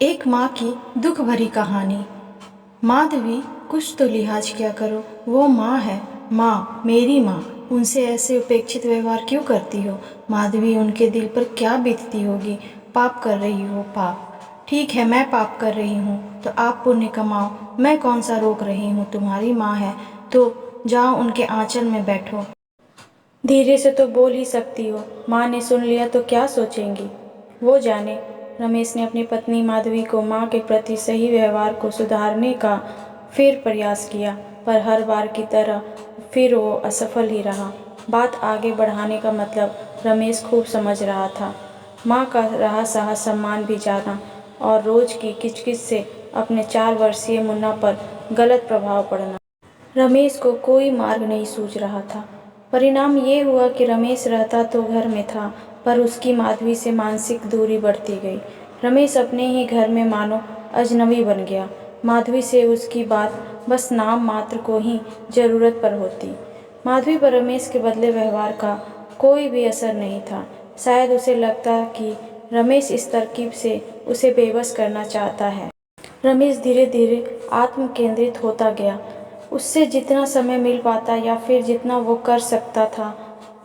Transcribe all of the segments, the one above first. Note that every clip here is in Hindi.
एक माँ की दुख भरी कहानी। माधवी, कुछ तो लिहाज किया करो, वो माँ है। माँ, मेरी माँ, उनसे ऐसे उपेक्षित व्यवहार क्यों करती हो? माधवी, उनके दिल पर क्या बीतती होगी? पाप कर रही हो, पाप। ठीक है, मैं पाप कर रही हूँ तो आप पुण्य कमाओ, मैं कौन सा रोक रही हूँ। तुम्हारी माँ है तो जाओ उनके आंचल में बैठो। धीरे से तो बोल ही सकती हो, माँ ने सुन लिया तो क्या सोचेंगी, वो जाने। रमेश ने अपनी पत्नी माधवी को माँ के प्रति सही व्यवहार को सुधारने का फिर प्रयास किया, पर हर बार की तरह फिर वो असफल ही रहा। बात आगे बढ़ाने का मतलब रमेश खूब समझ रहा था। माँ का रहा सहा सम्मान भी जाना और रोज की किचकिच से अपने 4 वर्षीय मुन्ना पर गलत प्रभाव पड़ना। रमेश को कोई मार्ग नहीं सूझ रहा था। परिणाम ये हुआ कि रमेश रहता तो घर में था, पर उसकी माधवी से मानसिक दूरी बढ़ती गई। रमेश अपने ही घर में मानो अजनबी बन गया। माधवी से उसकी बात बस नाम मात्र को ही जरूरत पर होती। माधवी पर रमेश के बदले व्यवहार का कोई भी असर नहीं था। शायद उसे लगता कि रमेश इस तरकीब से उसे बेबस करना चाहता है। रमेश धीरे धीरे आत्म केंद्रित होता गया। उससे जितना समय मिल पाता या फिर जितना वो कर सकता था,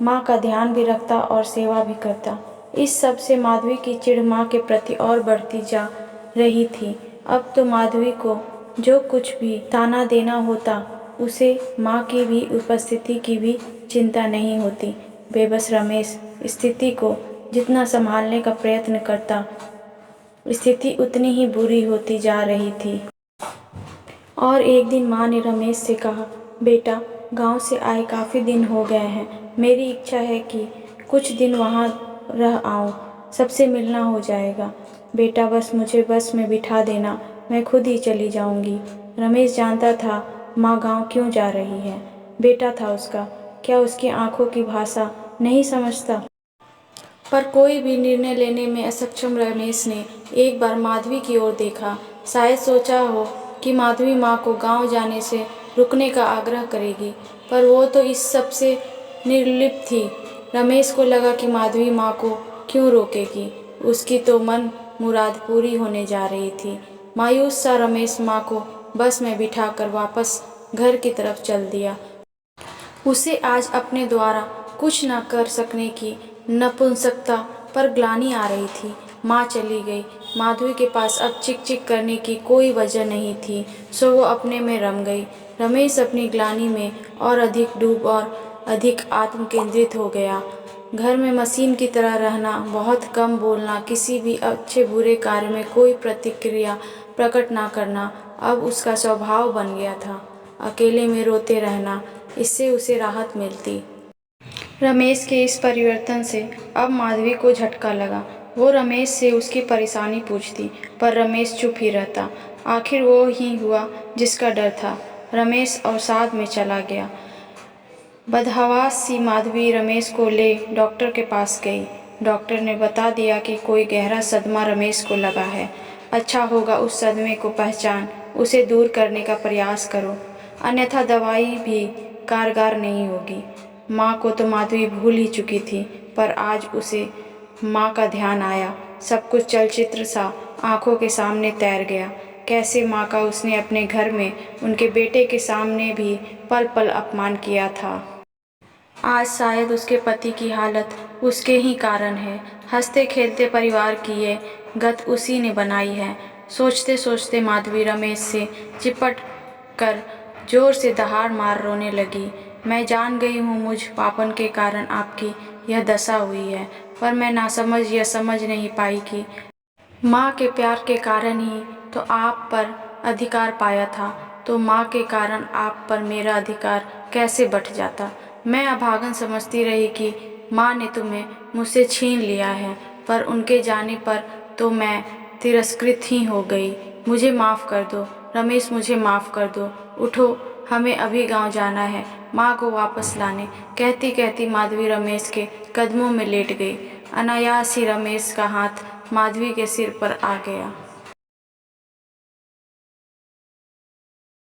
माँ का ध्यान भी रखता और सेवा भी करता। इस सब से माधवी की चिढ़ माँ के प्रति और बढ़ती जा रही थी। अब तो माधवी को जो कुछ भी ताना देना होता, उसे माँ की भी उपस्थिति की भी चिंता नहीं होती। बेबस रमेश स्थिति को जितना संभालने का प्रयत्न करता, स्थिति उतनी ही बुरी होती जा रही थी। और एक दिन माँ ने रमेश से कहा, बेटा, गांव से आए काफ़ी दिन हो गए हैं। मेरी इच्छा है कि कुछ दिन वहाँ रह आऊँ, सबसे मिलना हो जाएगा। बेटा, बस मुझे बस में बिठा देना, मैं खुद ही चली जाऊँगी। रमेश जानता था माँ गांव क्यों जा रही है। बेटा था उसका, क्या उसकी आंखों की भाषा नहीं समझता? पर कोई भी निर्णय लेने में असक्षम रमेश ने एक बार माधवी की ओर देखा। शायद सोचा हो कि माधवी माँ को गांव जाने से रुकने का आग्रह करेगी, पर वो तो इस सब से निर्लिप्त थी। रमेश को लगा कि माधवी माँ को क्यों रोकेगी, उसकी तो मन मुराद पूरी होने जा रही थी। मायूस सा रमेश माँ को बस में बिठाकर वापस घर की तरफ चल दिया। उसे आज अपने द्वारा कुछ न कर सकने की नपुंसकता पर ग्लानि आ रही थी। माँ चली गई। माधवी के पास अब चिक चिक करने की कोई वजह नहीं थी, सो वो अपने में रम गई। रमेश अपनी ग्लानि में और अधिक डूब और अधिक आत्म केंद्रित हो गया। घर में मशीन की तरह रहना, बहुत कम बोलना, किसी भी अच्छे बुरे कार्य में कोई प्रतिक्रिया प्रकट ना करना अब उसका स्वभाव बन गया था। अकेले में रोते रहना, इससे उसे राहत मिलती। रमेश के इस परिवर्तन से अब माधवी को झटका लगा। वो रमेश से उसकी परेशानी पूछती, पर रमेश चुप ही रहता। आखिर वो ही हुआ जिसका डर था। रमेश अवसाद में चला गया। बदहवास सी माधवी रमेश को ले डॉक्टर के पास गई। डॉक्टर ने बता दिया कि कोई गहरा सदमा रमेश को लगा है। अच्छा होगा उस सदमे को पहचान उसे दूर करने का प्रयास करो, अन्यथा दवाई भी कारगर नहीं होगी। माँ को तो माधवी भूल ही चुकी थी, पर आज उसे माँ का ध्यान आया। सब कुछ चलचित्र सा आंखों के सामने तैर गया। कैसे माँ का उसने अपने घर में उनके बेटे के सामने भी पल पल अपमान किया था। आज शायद उसके पति की हालत उसके ही कारण है। हंसते खेलते परिवार की ये गत उसी ने बनाई है। सोचते सोचते माधवी रमेश से चिपट कर जोर से दहाड़ मार रोने लगी। मैं जान गई हूँ मुझ पापन के कारण आपकी यह दशा हुई है, पर मैं नासमझ यह समझ नहीं पाई कि माँ के प्यार के कारण ही तो आप पर अधिकार पाया था, तो माँ के कारण आप पर मेरा अधिकार कैसे बँट जाता। मैं अभागन समझती रही कि माँ ने तुम्हें मुझसे छीन लिया है, पर उनके जाने पर तो मैं तिरस्कृत ही हो गई। मुझे माफ़ कर दो रमेश, मुझे माफ़ कर दो। उठो, हमें अभी गांव जाना है माँ को वापस लाने। कहती कहती माधवी रमेश के कदमों में लेट गई। अनायास ही रमेश का हाथ माधवी के सिर पर आ गया।